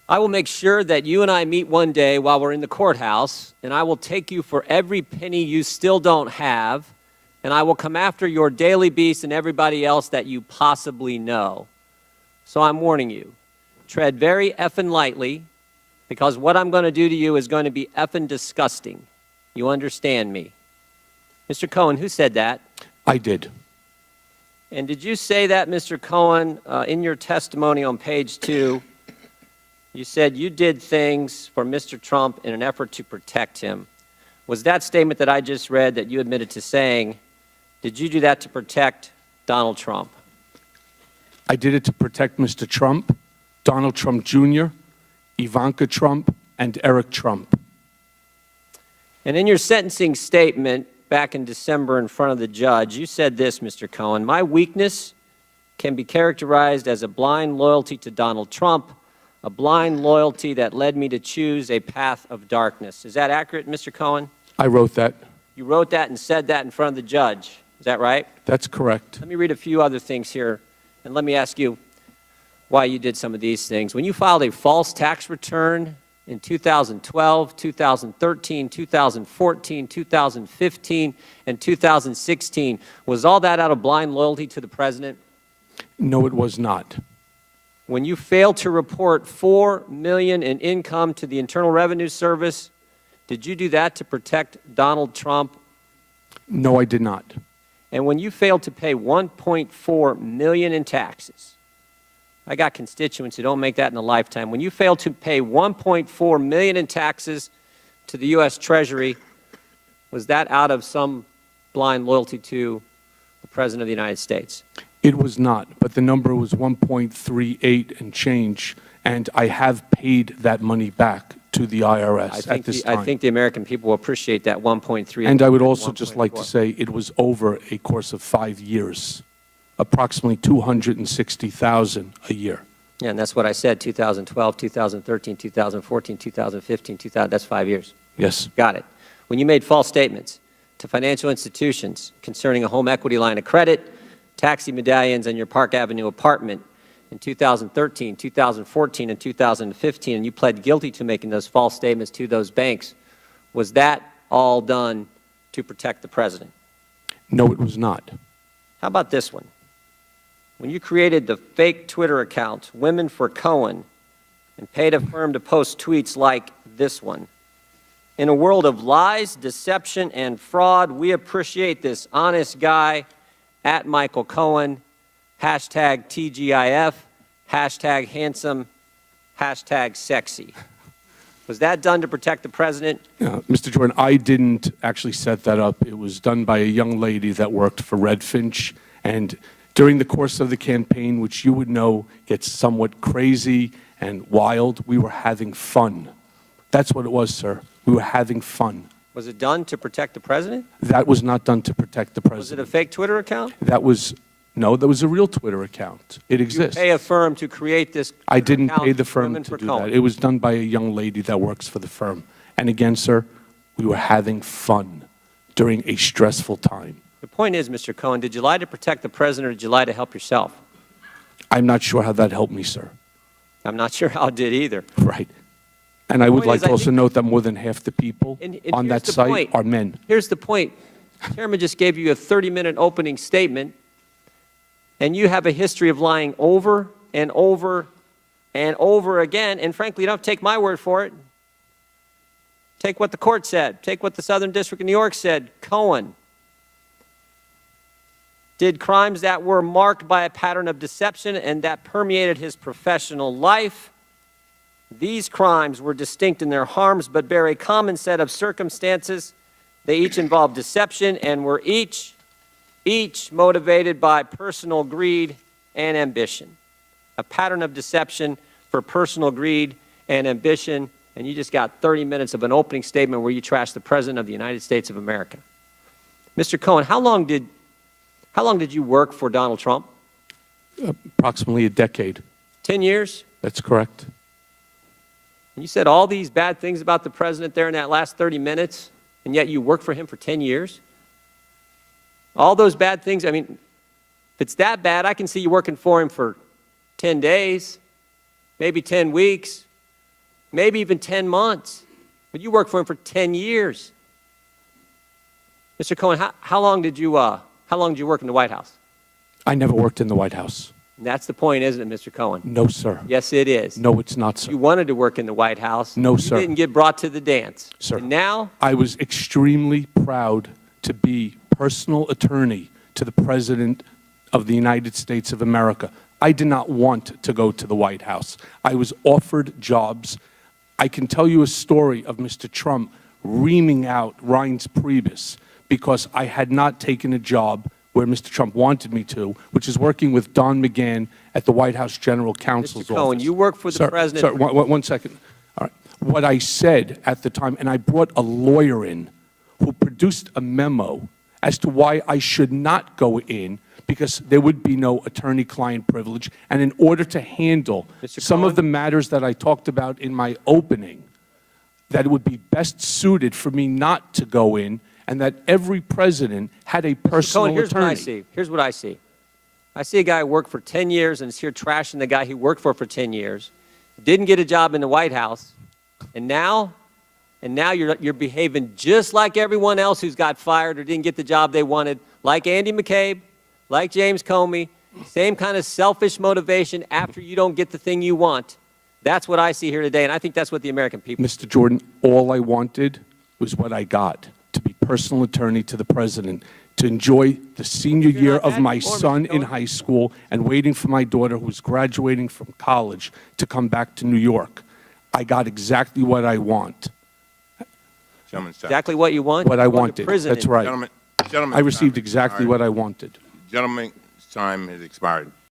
I will make sure that you and I meet one day while we're in the courthouse, and I will take you for every penny you still don't have, and I will come after your daily beast and everybody else that you possibly know. So I'm warning you, tread very effing lightly, because what I'm going to do to you is going to be effing disgusting. You understand me? Mr. Cohen, who said that? I did. And did you say that, Mr. Cohen, in your testimony on page 2? You said you did things for Mr. Trump in an effort to protect him. Was that statement that I just read that you admitted to saying, did you do that to protect Donald Trump? I did it to protect Mr. Trump, Donald Trump Jr., Ivanka Trump, and Eric Trump. And in your sentencing statement back in December in front of the judge, you said this, Mr. Cohen, my weakness can be characterized as a blind loyalty to Donald Trump, a blind loyalty that led me to choose a path of darkness. Is that accurate, Mr. Cohen? I wrote that. You wrote that and said that in front of the judge. Is that right? That's correct. Let me read a few other things here, and let me ask you why you did some of these things. When you filed a false tax return in 2012, 2013, 2014, 2015, and 2016, was all that out of blind loyalty to the president? No, it was not. When you failed to report $4 million in income to the Internal Revenue Service, did you do that to protect Donald Trump? No, I did not. And when you failed to pay $1.4 million in taxes, I got constituents who don't make that in a lifetime. When you failed to pay $1.4 million in taxes to the U.S. Treasury, was that out of some blind loyalty to the President of the United States? It was not, but the number was 1.38 and change, and I have paid that money back to the IRS at this time. I think the American people will appreciate that 1.3. And I would also just like to say it was over a course of 5 years, approximately $260,000 a year. Yeah, and that's what I said, 2012, 2013, 2014, 2015, that's 5 years. Yes. Got it. When you made false statements to financial institutions concerning a home equity line of credit, taxi medallions, and your Park Avenue apartment in 2013, 2014, and 2015, and you pled guilty to making those false statements to those banks, was that all done to protect the president? No, it was not. How about this one? When you created the fake Twitter account, Women for Cohen, and paid a firm to post tweets like this one, in a world of lies, deception, and fraud, we appreciate this honest guy at Michael Cohen, hashtag TGIF, hashtag handsome, hashtag sexy. Was that done to protect the president? Mr. Jordan, I didn't actually set that up. It was done by a young lady that worked for Red Finch, and during the course of the campaign, which you would know gets somewhat crazy and wild, we were having fun. That's what it was, sir. We were having fun. Was it done to protect the president? That was not done to protect the president. Was it a fake Twitter account? No, that was a real Twitter account. It exists. You pay a firm to create this Twitter I didn't account, pay the firm Women to for do Cohen. that. It was done by a young lady that works for the firm. And again, sir, we were having fun during a stressful time. The point is, Mr. Cohen, did you lie to protect the president or did you lie to help yourself? I'm not sure how that helped me, sir. I'm not sure how it did either. Right. And I would like to also think note that more than half the people on that site are men. Here's the point. The chairman just gave you a 30-minute opening statement, and you have a history of lying over and over and over again, and frankly, you don't have to take my word for it. Take what the court said. Take what the Southern District of New York said. Cohen did crimes that were marked by a pattern of deception and that permeated his professional life. These crimes were distinct in their harms, but bear a common set of circumstances. They each involved deception and were each motivated by personal greed and ambition. A pattern of deception for personal greed and ambition, and you just got 30 minutes of an opening statement where you trashed the President of the United States of America. Mr. Cohen, how long did you work for Donald Trump? Approximately a decade. 10 years? That's correct. And you said all these bad things about the president there in that last 30 minutes, and yet you worked for him for 10 years? All those bad things, I mean, if it's that bad, I can see you working for him for 10 days, maybe 10 weeks, maybe even 10 months. But you worked for him for 10 years. Mr. Cohen, how long did you work in the White House? I never worked in the White House. And that's the point, isn't it, Mr. Cohen? No, sir. Yes, it is. No, it's not, sir. You wanted to work in the White House. No, sir. You didn't get brought to the dance. Sir. And now? I was extremely proud to be personal attorney to the President of the United States of America. I did not want to go to the White House. I was offered jobs. I can tell you a story of Mr. Trump reaming out Reince Priebus because I had not taken a job where Mr. Trump wanted me to, which is working with Don McGahn at the White House General Counsel's Mr. Cohen, office. you work for the President. Sir, one second. All right. What I said at the time, and I brought a lawyer in who produced a memo as to why I should not go in, because there would be no attorney-client privilege, and in order to handle some of the matters that I talked about in my opening, that it would be best suited for me not to go in, and that every president had a personal attorney. Here's what I see. Here's what I see. I see a guy who worked for 10 years and is here trashing the guy he worked for 10 years, didn't get a job in the White House, and now you're behaving just like everyone else who's got fired or didn't get the job they wanted, like Andy McCabe, like James Comey, same kind of selfish motivation after you don't get the thing you want. That's what I see here today, and I think that's what the American people. Mr. Jordan, all I wanted was what I got, to be personal attorney to the President, to enjoy the senior year of my son in high school and waiting for my daughter, who's graduating from college, to come back to New York. I got exactly what I want. Exactly what you want? What I wanted. That's right. Gentlemen, I received exactly what I wanted. Gentlemen's time has expired.